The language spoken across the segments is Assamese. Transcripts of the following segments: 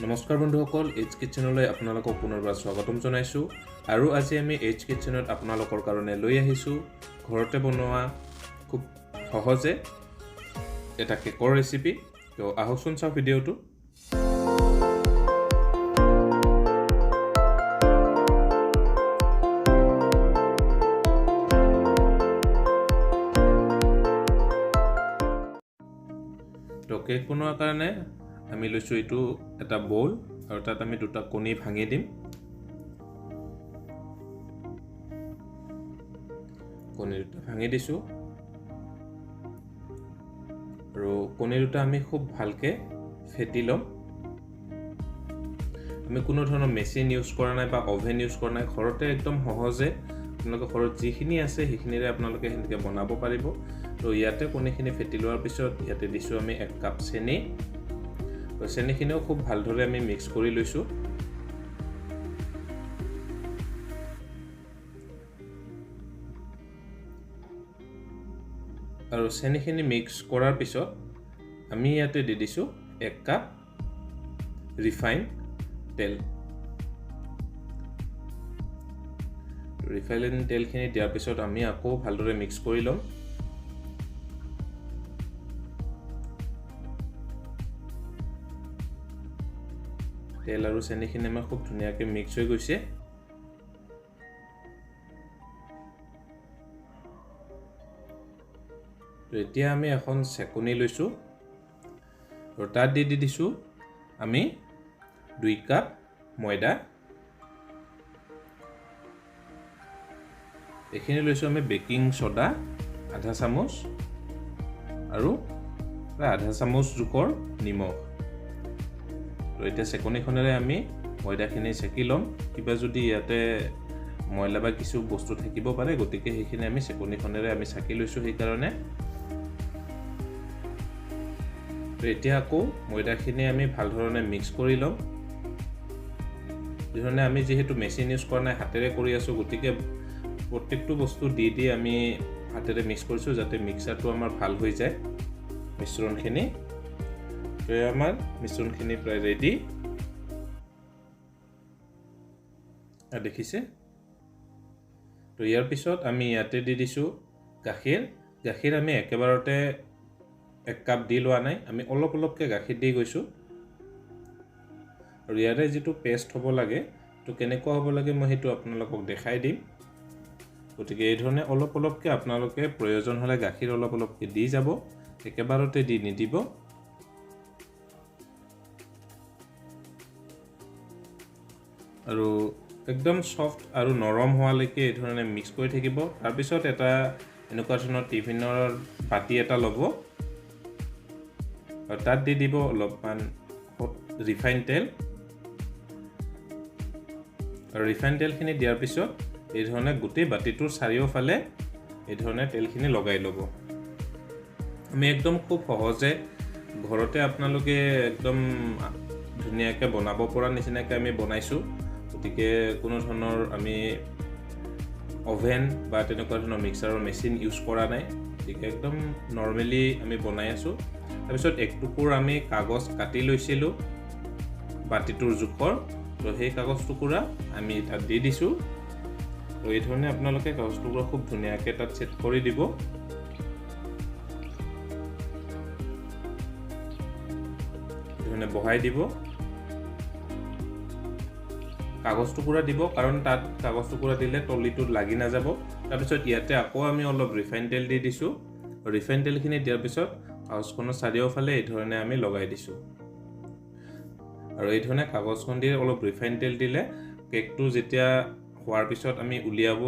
নমস্কাৰ বন্ধুসকল, এইচ কিচেনলৈ আপোনালোকক পুনৰবাৰ স্বাগতম জনাইছোঁ। আৰু আজি আমি এইচ কিচেনত আপোনালোকৰ কাৰণে লৈ আহিছোঁ ঘৰতে বনোৱা খুব সহজে এটা কেকৰ ৰেচিপি। তো আহকচোন চাওঁ ভিডিঅ'টো। তো কেক বনোৱাৰ কাৰণে আমি লৈছোঁ এইটো এটা বল, আৰু তাত আমি দুটা কণী ভাঙি দিম। কণী দুটা ভাঙি দিছোঁ, আৰু কণী দুটা আমি খুব ভালকৈ ফেটি ল'ম। আমি কোনো ধৰণৰ মেচিন ইউজ কৰা নাই বা অভেন ইউজ কৰা নাই, ঘৰতে একদম সহজে আপোনালোকৰ ঘৰত যিখিনি আছে সেইখিনিৰে আপোনালোকে সেনেকৈ বনাব পাৰিব। তো ইয়াতে কণীখিনি ফেটি লোৱাৰ পিছত ইয়াতে দিছোঁ আমি 1 কাপ চেনি। তো চেনিখিনিও খুব ভালদৰে আমি মিক্স কৰি লৈছোঁ। আৰু চেনিখিনি মিক্স কৰাৰ পিছত আমি ইয়াতে দি দিছোঁ 1 কাপ ৰিফাইন তেল। ৰিফাইন তেলখিনি দিয়াৰ পিছত আমি আকৌ ভালদৰে মিক্স কৰি ল'ম। তেল আৰু চেনিখিনি আমাৰ খুব ধুনীয়াকৈ মিক্স হৈ গৈছে। তো এতিয়া আমি এখন চেকনি লৈছোঁ, আৰু তাত দি দিছোঁ আমি 2 কাপ ময়দা। এইখিনি লৈছোঁ আমি বেকিং ছ'ডা আধা চামুচ, আৰু প্ৰায় আধা চামুচ জোখৰ নিমখ। তো এতিয়া চেকনিখনেৰে আমি ময়দাখিনি চেকি ল'ম। কিবা যদি ইয়াতে ময়লা বা কিছু বস্তু থাকিব পাৰে, গতিকে সেইখিনি আমি চেকনিখনেৰে আমি চাকি লৈছোঁ সেইকাৰণে। তো এতিয়া আকৌ ময়দাখিনি আমি ভাল ধৰণে মিক্স কৰি ল'ম। যিধৰণে আমি যিহেতু মেচিন ইউজ কৰা নাই, হাতেৰে কৰি আছোঁ, গতিকে প্ৰত্যেকটো বস্তু দি আমি হাতেৰে মিক্স কৰিছোঁ যাতে মিক্সাৰটো আমাৰ ভাল হৈ যায় মিশ্ৰণখিনি। তো আমাৰ মিশ্ৰণখিনি প্ৰায় ৰেডি দেখিছে। তো ইয়াৰ পিছত আমি ইয়াতে দি দিছোঁ গাখীৰ আমি একেবাৰতে 1 কাপ দি লোৱা নাই, আমি অলপ অলপকৈ গাখীৰ দি গৈছোঁ। আৰু ইয়াৰে যিটো পেষ্ট হ'ব লাগে, তো কেনেকুৱা হ'ব লাগে মই সেইটো আপোনালোকক দেখাই দিম। গতিকে এই ধৰণে অলপ অলপকৈ আপোনালোকে প্ৰয়োজন হ'লে গাখীৰ অলপ অলপকৈ দি যাব, একেবাৰতে দি নিদিব। আৰু একদম ছফ্ট আৰু নৰম হোৱালৈকে এই ধৰণে মিক্স কৰি থাকিব। তাৰপিছত এটা এনেকুৱা ধৰণৰ টিফিনৰ বাতি এটা ল'ব, আৰু তাত দি দিব অলপমান ৰিফাইন তেল। আৰু ৰিফাইন তেলখিনি দিয়াৰ পিছত এই ধৰণে গোটেই বাতিটোৰ চাৰিওফালে এই ধৰণে তেলখিনি লগাই ল'ব। আমি একদম খুব সহজে ঘৰতে আপোনালোকে একদম ধুনীয়াকৈ বনাব পৰা নিচিনাকৈ আমি বনাইছোঁ। গতিকে কোনো ধৰণৰ আমি অভেন বা তেনেকুৱা ধৰণৰ মিক্সাৰৰ মেচিন ইউজ কৰা নাই, গতিকে একদম নৰ্মেলি আমি বনাই আছোঁ। তাৰপিছত 1 টুকুৰ আমি কাগজ কাটি লৈছিলোঁ বাতিটোৰ জোখৰ, তো সেই কাগজ টুকুৰা আমি তাত দি দিছোঁ। তো এই ধৰণে আপোনালোকে কাগজ টুকুৰা খুব ধুনীয়াকৈ তাত ছেট কৰি দিব। এই ধৰণে বহাই দিব, কাগজ টুকুৰা দিব, কাৰণ তাত কাগজ টুকুৰা দিলে তলিটোত লাগি নাযাব। তাৰপিছত ইয়াতে আকৌ আমি অলপ ৰিফাইন তেল দি দিছোঁ। ৰিফাইন তেলখিনি দিয়াৰ পিছত কাগজখনৰ চাৰিওফালে এই ধৰণে আমি লগাই দিছোঁ। আৰু এই ধৰণে কাগজখন দি অলপ ৰিফাইন তেল দিলে কেকটো যেতিয়া হোৱাৰ পিছত আমি উলিয়াব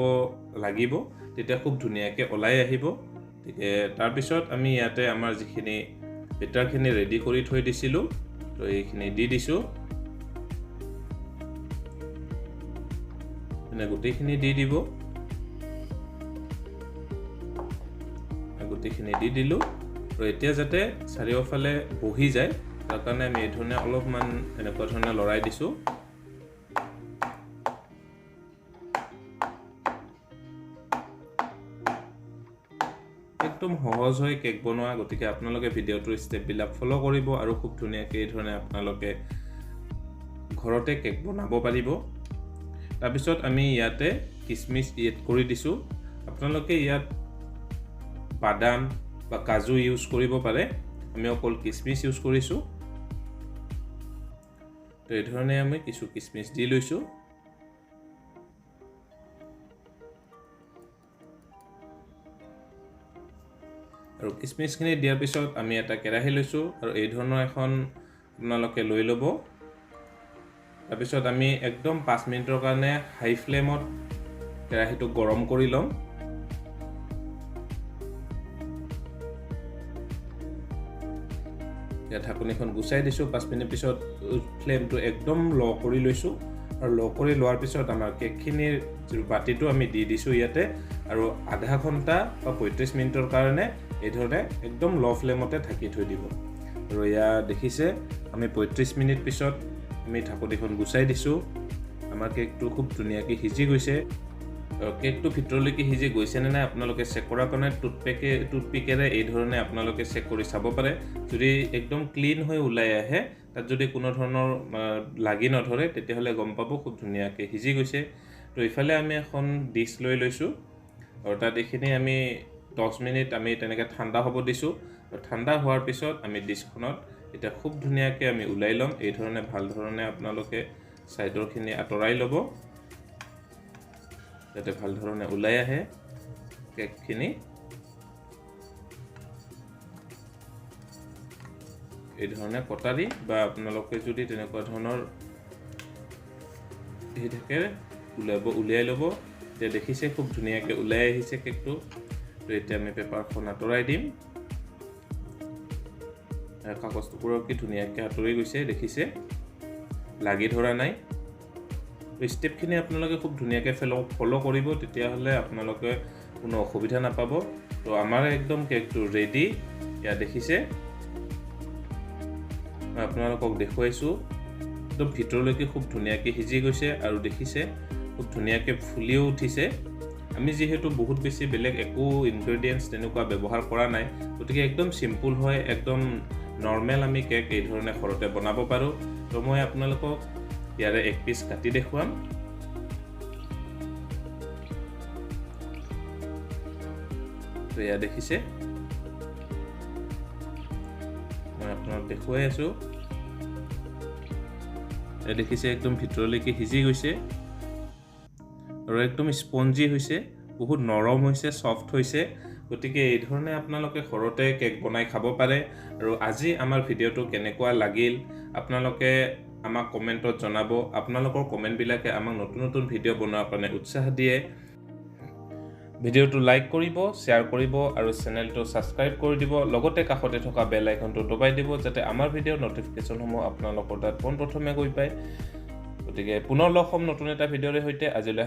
লাগিব, তেতিয়া খুব ধুনীয়াকৈ ওলাই আহিব। গতিকে তাৰপিছত আমি ইয়াতে আমাৰ যিখিনি বেটাৰখিনি ৰেডি কৰি থৈ দিছিলোঁ, তো এইখিনি দি দিছোঁ। গোটেইখিনি দি দিব, গোটেইখিনি দি দিলোঁ। আৰু এতিয়া যাতে চাৰিওফালে বহি যায়, তাৰ কাৰণে আমি এই ধৰণে অলপমান এনেকুৱা ধৰণে লৰাই দিছোঁ। একদম সহজ হয় কেক বনোৱা, গতিকে আপোনালোকে ভিডিঅ'টোৰ ষ্টেপবিলাক ফ'ল' কৰিব আৰু খুব ধুনীয়াকৈ এই ধৰণে আপোনালোকে ঘৰতে কেক বনাব পাৰিব তাৰপিছত আমি ইয়াতে কিচমিচ এড কৰি দিছো আপোনালোকে ইয়াত বাদাম বা কাজু ইউজ কৰিব পাৰে আমি অকল কিচমিচ ইউজ কৰিছো তো এই ধৰণে আমি কিছু কিচমিচ দি লৈছো আৰু কিচমিচখিনি দিয়াৰ পিছত আমি এটা কেৰাহী লৈছো আৰু এই ধৰণৰ এখন আপোনালোকে লৈ ল'ব তাৰপিছত আমি একদম 5 মিনিটৰ কাৰণে হাই ফ্লেমত কেৰাহীটো গৰম কৰি লম या ঢাকনিখন গুচাই দিছো 5 মিনিট পিছত ফ্লেমটো একদম লো কৰি লৈছো আৰু লো কৰি লোৱাৰ পিছত আমাৰ কেকখিনিৰ বাটিটো আমি দি দিছো ইয়াতে আৰু আধা ঘণ্টা বা 35 মিনিটৰ কাৰণে এই ধৰণে একদম লো ফ্লেমতে ঢাকি থৈ দিব আৰু ইয়া দেখিছে আমি 35 মিনিট পিছত আমি ঢাকনিখন গুচাই দিছো আমাৰ কেকটো খুব ধুনীয়াকৈ সিজি গৈছে কেকটো ভিতৰলৈকে সিজি গৈছে নে নাই আপোনালোকে চেক কৰাৰ কাৰণে টুথপিকেৰে এই ধৰণে আপোনালোকে চেক কৰি চাব পাৰে যদি একদম ক্লিন হৈ ওলাই আহে তাত যদি কোনো ধৰণৰ লাগি নধৰে তেতিয়াহলে গম পাব খুব ধুনীয়াকৈ সিজি গৈছে তো ইফালে আমি এখন ডিশ লৈ লৈছো আৰু তাত এইখিনি আমি 10 মিনিট আমি তেনেকৈ ঠাণ্ডা হ'ব দিছো আৰু ঠাণ্ডা হোৱাৰ পিছত আমি ডিশখনত এটা খুব ধুনীয়াকৈ আমি উলাই লম এই ধৰণে ভাল ধৰণে আপোনালোকে সাইডৰখিনি আঁতৰাই ল'ব যাতে ভাল ধৰণে ওলাই আহে কেকখিনি এই ধৰণে কটাৰী বা আপোনালোকে যদি তেনেকুৱা ধৰণৰ এই থাকে উলিয়াই ল'ব তে দেখিছে খুব ধুনীয়াকৈ ওলাই আহিছে কেকটো তো এতিয়া আমি পেপাৰখন আঁতৰাই দিম কাগজ টুকুৰা কি ধুনীয়াকৈ আঁতৰি গৈছে দেখিছে লাগি ধৰা নাই স্টেপখিনি আপোনালোকে খুব ধুনীয়াকৈ ফলো কৰিব তেতিয়াহলে আপোনালোকে কোনো অসুবিধা নাপাব তো আমাৰ একদম কেকটো ৰেডি ইয়া দেখিছে মই আপোনালোকক দেখুৱাইছো একদম ভিতৰলৈকে খুব ধুনীয়াকৈ সিজি গৈছে আৰু দেখিছে খুব ধুনীয়াকৈ ফুলিও উঠিছে আমি যেহেতু বহুত বেছি বেলেগ একো ইনগ্ৰেডিয়েন্টছ তেনেকুৱা ব্যৱহাৰ কৰা নাই গতিকে একদম সিম্পল হয় একদম নৰ্মেল আমি কেক এই ধৰণে ঘৰতে বনাব পাৰো তো মই আপোনালোকক ইয়াৰে এক পিস কাটি দেখুৱাম তো ইয়া দেখিছে মই আপোনালোকক দেখুৱাই আছো এই দেখিছে একদম ভিতৰলৈকে সিজি গৈছে আৰু একদম স্পঞ্জি হৈছে বহুত নৰম হৈছে সফট হৈছে গতিকে এই ধৰণে আপোনালোকে ঘৰতে কেক বনাই খাব পাৰে আৰু আজি আমাৰ ভিডিওটো কেনেকুৱা লাগিল আপোনালোকে আমাক কমেন্টত জনাব আপোনালোকৰ কমেন্ট বিলাকে আমাক নতুন নতুন ভিডিও বনোৱাৰ কাৰণে উৎসাহ দিয়ে ভিডিওটো লাইক কৰিব শেয়াৰ কৰিব আৰু চেনেলটো সাবস্ক্ৰাইব কৰি দিব লগতে কাষতে থকা বেল আইকনটো দবাই দিব যাতে আমাৰ ভিডিওৰ নটিফিকেশনসমূহ আপোনালোকৰ তাত পোনপ্ৰথমে গৈ পায় গতিকে পুনৰ লগ হ'ম নতুন এটা ভিডিওৰে সৈতে আজিলৈ